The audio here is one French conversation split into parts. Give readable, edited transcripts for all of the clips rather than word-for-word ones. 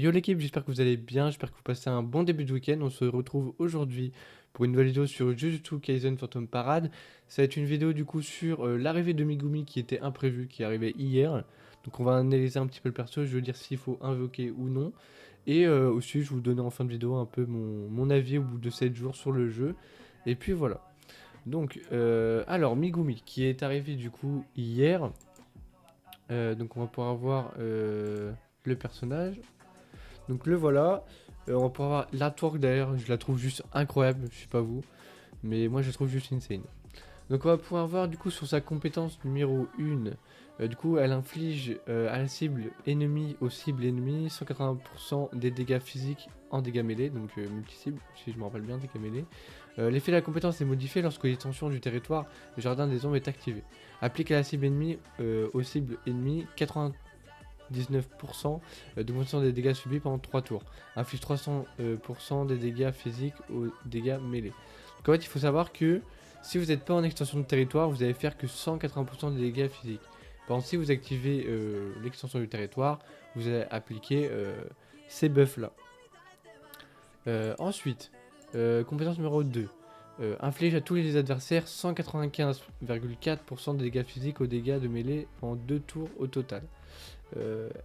Yo l'équipe, j'espère que vous allez bien, j'espère que vous passez un bon début de week-end. On se retrouve aujourd'hui pour une nouvelle vidéo sur Jujutsu Kaisen Phantom Parade. Ça va être une vidéo du coup sur l'arrivée de Megumi qui était imprévue, qui est arrivée hier. Donc on va analyser un petit peu le perso, je veux dire s'il faut invoquer ou non. Et aussi je vais vous donner en fin de vidéo un peu mon avis au bout de 7 jours sur le jeu. Et puis voilà. Donc alors Megumi qui est arrivé du coup hier. Donc on va pouvoir voir le personnage. Donc le voilà. On va pouvoir voir l'artwork d'ailleurs, je la trouve juste incroyable, je sais pas vous, mais moi je la trouve juste insane. Donc on va pouvoir voir du coup sur sa compétence numéro 1. Du coup elle inflige à la cible ennemie aux cibles ennemies 180% des dégâts physiques en dégâts mêlés, donc multi-cible si je me rappelle bien, dégâts mêlés. L'effet de la compétence est modifié lorsque l'extension du territoire, le jardin des ombres est activé. Applique à la cible ennemie aux cibles ennemies 19% d'augmentation des dégâts subis pendant 3 tours. Inflige 300% des dégâts physiques aux dégâts mêlés. Donc en fait, il faut savoir que si vous n'êtes pas en extension de territoire, vous allez faire que 180% des dégâts physiques. Par contre, si vous activez l'extension du territoire, vous allez appliquer ces buffs là. Ensuite, compétence numéro 2. Inflige à tous les adversaires 195,4% des dégâts physiques aux dégâts de mêlée en 2 tours au total.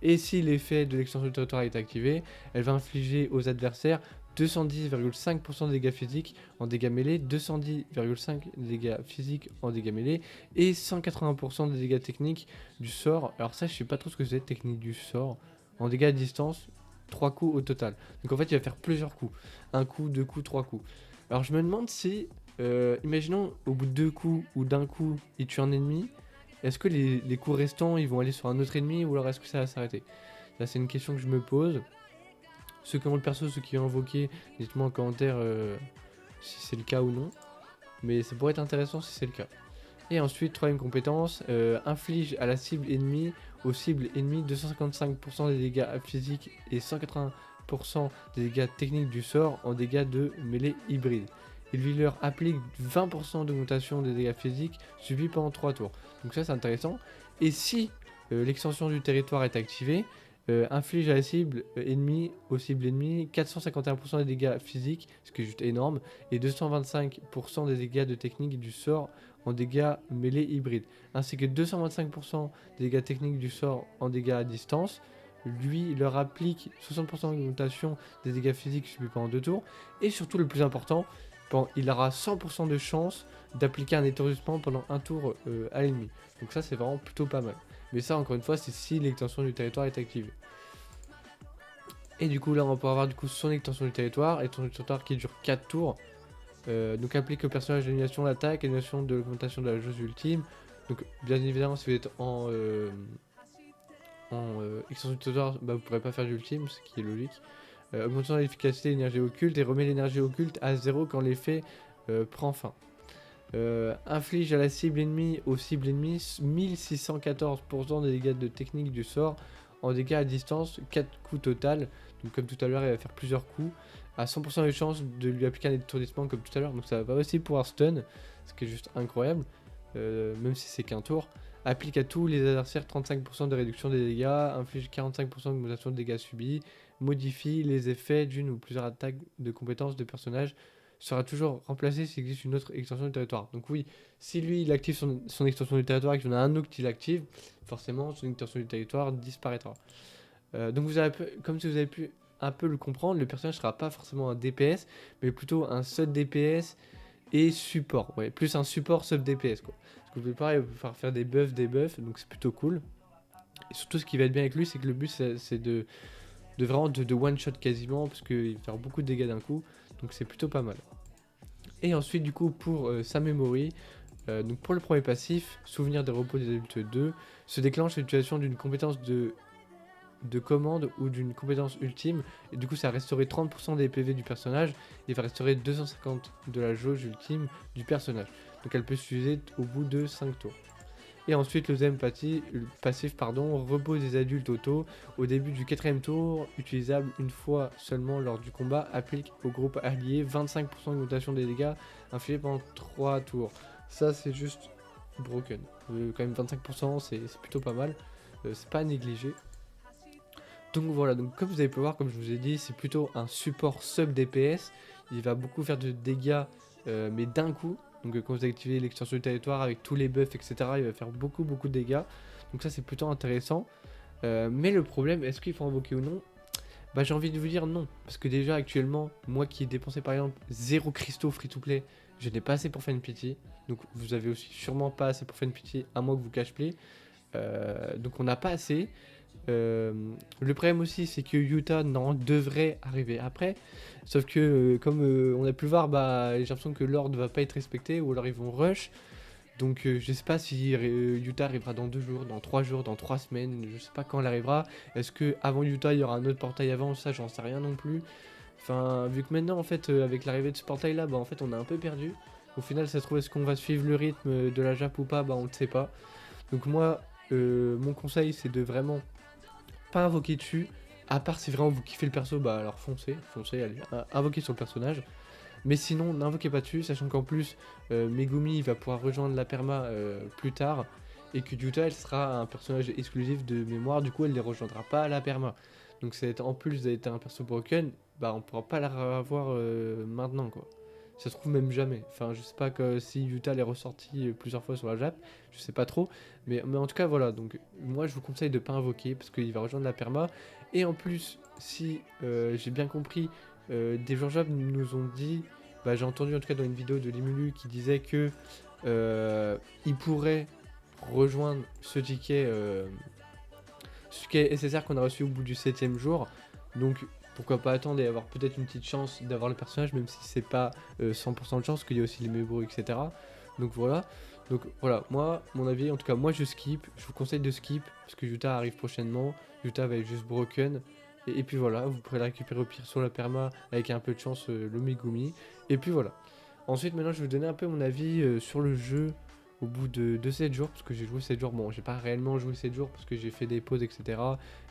Et si l'effet de l'extension du territoire est activé, elle va infliger aux adversaires 210,5% de dégâts physiques en dégâts mêlés, 210,5% de dégâts physiques en dégâts mêlés et 180% des dégâts techniques du sort. Alors ça, je sais pas trop ce que c'est, technique du sort. En dégâts à distance, 3 coups au total. Donc en fait, il va faire plusieurs coups. Un coup, 2 coups, 3 coups. Alors je me demande si, imaginons au bout de 2 coups ou d'un coup, il tue un ennemi. Est-ce que les coups restants ils vont aller sur un autre ennemi ou alors est-ce que ça va s'arrêter? Là c'est une question que je me pose. Ceux qui ont le perso, ceux qui ont invoqué, dites-moi en commentaire si c'est le cas ou non. Mais ça pourrait être intéressant si c'est le cas. Et ensuite, troisième compétence, inflige à la cible ennemie, aux cibles ennemies 255% des dégâts physiques et 180% des dégâts techniques du sort en dégâts de mêlée hybride. Il lui leur applique 20% d'augmentation des dégâts physiques subis pendant 3 tours. Donc ça c'est intéressant. Et si l'extension du territoire est activée, inflige à la cible ennemie, aux cibles ennemies 451% des dégâts physiques, ce qui est juste énorme, et 225% des dégâts de technique du sort en dégâts mêlés hybrides, ainsi que 225% des dégâts techniques du sort en dégâts à distance. Lui leur applique 60% d'augmentation des dégâts physiques subis pendant 2 tours, et surtout le plus important, il aura 100% de chance d'appliquer un étourdissement pendant un tour à l'ennemi. Donc ça c'est vraiment plutôt pas mal. Mais ça encore une fois c'est si l'extension du territoire est activée. Et du coup là on va pouvoir avoir du coup son extension du territoire, qui dure 4 tours. Donc applique au personnage l'animation d'attaque, l'animation de l'augmentation de la jauge ultime. Donc bien évidemment si vous êtes en extension du territoire, bah, vous pourrez pas faire d'ultime, ce qui est logique. Augmentation de l'efficacité de l'énergie occulte et remet l'énergie occulte à 0 quand l'effet prend fin. Inflige à la cible ennemie, aux cibles ennemies 1614% des dégâts de technique du sort en dégâts à distance, 4 coups total. Donc comme tout à l'heure, il va faire plusieurs coups. À 100% de chance de lui appliquer un étourdissement comme tout à l'heure. Donc ça va pas aussi pouvoir stun, ce qui est juste incroyable, même si c'est qu'un tour. Applique à tous les adversaires 35% de réduction des dégâts, inflige 45% d'augmentation de dégâts subis, modifie les effets d'une ou plusieurs attaques de compétences de personnages, sera toujours remplacé s'il existe une autre extension du territoire. Donc oui, si lui il active son extension du territoire et qu'il y en a un autre qui l'active, forcément son extension du territoire disparaîtra. Donc vous avez, comme si vous avez pu un peu le comprendre, le personnage ne sera pas forcément un DPS, mais plutôt un sub DPS et support. Ouais, plus un support sub DPS quoi. Parce que vous pouvez pareil, vous faire des buffs, donc c'est plutôt cool. Et surtout ce qui va être bien avec lui, c'est que le but c'est de vraiment de one shot quasiment, parce qu'il va faire beaucoup de dégâts d'un coup, donc c'est plutôt pas mal. Et ensuite du coup pour sa memory, donc pour le premier passif, souvenir des repos des adultes 2, se déclenche l'utilisation d'une compétence de commande ou d'une compétence ultime, et du coup ça va restaurer 30% des PV du personnage et va restaurer 250 de la jauge ultime du personnage. Donc elle peut s'utiliser au bout de 5 tours. Et ensuite le deuxième passif, repos des adultes auto au début du 4ème tour, utilisable une fois seulement lors du combat, applique au groupe allié 25% d'augmentation des dégâts infligés pendant 3 tours. Ça c'est juste broken. Quand même 25% c'est plutôt pas mal, c'est pas négligé. Donc voilà, donc comme vous avez pu voir, comme je vous ai dit, c'est plutôt un support sub DPS. Il va beaucoup faire de dégâts, mais d'un coup. Donc quand vous activez l'extension du territoire avec tous les buffs, etc., il va faire beaucoup de dégâts. Donc ça c'est plutôt intéressant. Mais le problème, est-ce qu'il faut invoquer ou non? Bah j'ai envie de vous dire non. Parce que déjà actuellement, moi qui ai dépensé par exemple 0 cristaux free to play, je n'ai pas assez pour faire une pity. Donc vous avez aussi sûrement pas assez pour faire une pity, à moins que vous cash play. Donc on n'a pas assez. Le problème aussi, c'est que Utah devrait arriver après. Sauf que, comme on a pu le voir, bah, j'ai l'impression que l'ordre va pas être respecté, ou alors ils vont rush. Donc je sais pas si Utah arrivera dans 2 jours, dans 3 jours, dans 3 semaines, je sais pas quand elle arrivera. Est-ce que avant Utah il y aura un autre portail avant? Ça j'en sais rien non plus. Enfin, vu que maintenant en fait avec l'arrivée de ce portail là, bah en fait on a un peu perdu. Au final ça se trouve, est-ce qu'on va suivre le rythme de la Jap ou pas? Bah on ne sait pas. Donc moi, mon conseil c'est de vraiment pas invoquer dessus. À part si vraiment vous kiffez le perso, bah alors foncez, allez, invoquez sur le personnage. Mais sinon, n'invoquez pas dessus, sachant qu'en plus, Megumi va pouvoir rejoindre la perma plus tard. Et que Yuta, elle sera un personnage exclusif de mémoire, du coup elle ne les rejoindra pas à la perma. Donc ça va être, en plus d'être un perso broken, bah on pourra pas la revoir maintenant quoi. Ça se trouve même jamais. Enfin, je sais pas que si Yuta est ressorti plusieurs fois sur la Jap, je sais pas trop. Mais en tout cas, voilà. Donc, moi, je vous conseille de pas invoquer parce qu'il va rejoindre la perma. Et en plus, si j'ai bien compris, des joueurs Jap nous ont dit, bah, j'ai entendu en tout cas dans une vidéo de Limulu qui disait que il pourrait rejoindre ce ticket SSR qu'on a reçu au bout du 7ème jour. Donc, pourquoi pas attendre et avoir peut-être une petite chance d'avoir le personnage, même si c'est pas 100% de chance, qu'il y a aussi les mébros, etc. Donc voilà, moi, mon avis, en tout cas, moi je skip, je vous conseille de skip, parce que Utah arrive prochainement, Utah va être juste broken, et puis voilà, vous pourrez la récupérer au pire sur la perma, avec un peu de chance, le Megumi, et puis voilà. Ensuite, maintenant, je vais vous donner un peu mon avis sur le jeu, au bout de 7 jours, parce que j'ai joué 7 jours, bon, j'ai pas réellement joué 7 jours, parce que j'ai fait des pauses, etc.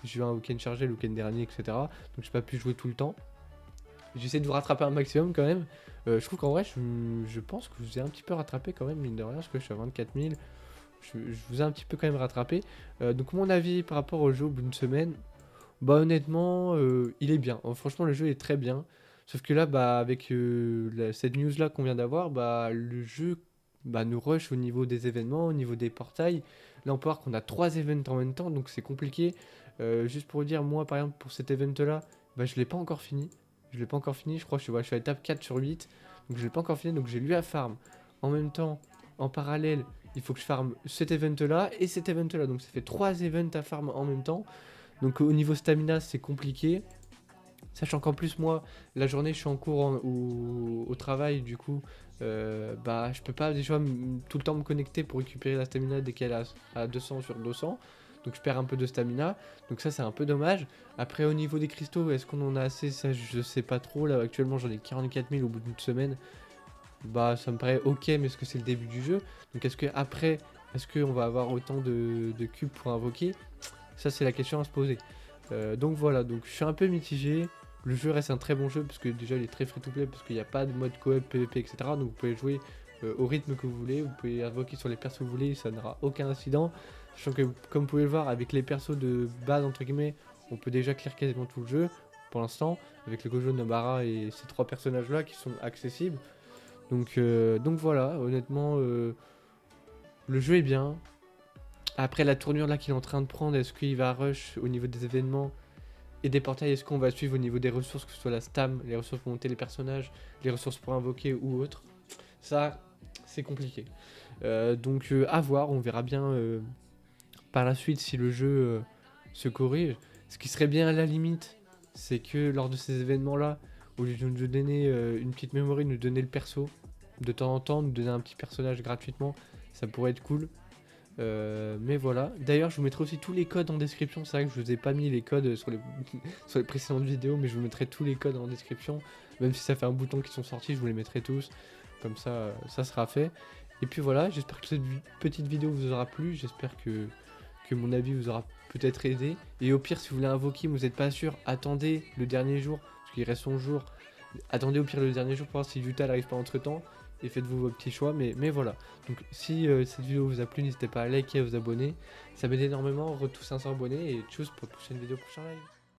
J'ai eu un week-end chargé le week-end dernier, etc. Donc j'ai pas pu jouer tout le temps. J'essaie de vous rattraper un maximum quand même. Je trouve qu'en vrai, je pense que je vous ai un petit peu rattrapé quand même, mine de rien, parce que je suis à 24 000. Je vous ai un petit peu quand même rattrapé. Donc mon avis par rapport au jeu au bout d'une semaine, bah honnêtement, il est bien. Franchement, le jeu est très bien. Sauf que là, bah avec cette news là qu'on vient d'avoir, bah le jeu bah, nous rush au niveau des événements, au niveau des portails. Là, on peut voir qu'on a 3 events en même temps, donc c'est compliqué. Juste pour vous dire, moi par exemple, pour cet event là, bah je l'ai pas encore fini. Je l'ai pas encore fini, je crois que je suis à l'étape 4 sur 8. Donc je l'ai pas encore fini, donc j'ai lui à farm. En même temps, en parallèle, il faut que je farm cet event là et cet event là. Donc ça fait 3 events à farm en même temps. Donc au niveau stamina, c'est compliqué. Sachant qu'en plus, moi, la journée, je suis en cours au travail, du coup, bah, je peux pas déjà tout le temps me connecter pour récupérer la stamina dès qu'elle est à 200 sur 200. Donc je perds un peu de stamina. Donc ça, c'est un peu dommage. Après, au niveau des cristaux, est-ce qu'on en a assez? Ça, je sais pas trop. Là, actuellement, j'en ai 44 000 au bout d'une semaine. Bah, ça me paraît ok, mais est-ce que c'est le début du jeu? Donc est-ce que après, est-ce qu'on va avoir autant de cubes pour invoquer? Ça, c'est la question à se poser. Donc voilà, donc je suis un peu mitigé. Le jeu reste un très bon jeu parce que déjà il est très free to play parce qu'il n'y a pas de mode coop, PvP, etc. Donc vous pouvez jouer au rythme que vous voulez, vous pouvez invoquer sur les persos que vous voulez, ça n'aura aucun incident. Sachant que comme vous pouvez le voir avec les persos de base entre guillemets, on peut déjà clear quasiment tout le jeu pour l'instant avec le Gojo, Nobara et ces 3 personnages là qui sont accessibles. Donc voilà, honnêtement le jeu est bien. Après la tournure là qu'il est en train de prendre, est-ce qu'il va rush au niveau des événements et des portails? Est-ce qu'on va suivre au niveau des ressources, que ce soit la stam, les ressources pour monter les personnages, les ressources pour invoquer ou autre? Ça, c'est compliqué. À voir, on verra bien par la suite si le jeu se corrige. Ce qui serait bien à la limite, c'est que lors de ces événements-là, au lieu de nous donner une petite mémoire, nous donner le perso, de temps en temps, nous donner un petit personnage gratuitement, ça pourrait être cool. Mais voilà. D'ailleurs, je vous mettrai aussi tous les codes en description. C'est vrai que je vous ai pas mis les codes sur sur les précédentes vidéos, mais je vous mettrai tous les codes en description. Même si ça fait un bouton qui sont sortis, je vous les mettrai tous. Comme ça, ça sera fait. Et puis voilà, j'espère que cette petite vidéo vous aura plu. J'espère que mon avis vous aura peut-être aidé. Et au pire, si vous voulez invoquer, vous n'êtes pas sûr, attendez le dernier jour, parce qu'il reste son jour. Attendez au pire le dernier jour pour voir si Utah n'arrive pas entre temps. Et faites-vous vos petits choix, mais voilà. Donc si cette vidéo vous a plu, n'hésitez pas à liker et à vous abonner. Ça m'aide énormément, on retrouve 500 abonnés et tchuss pour la prochaine vidéo, prochain live.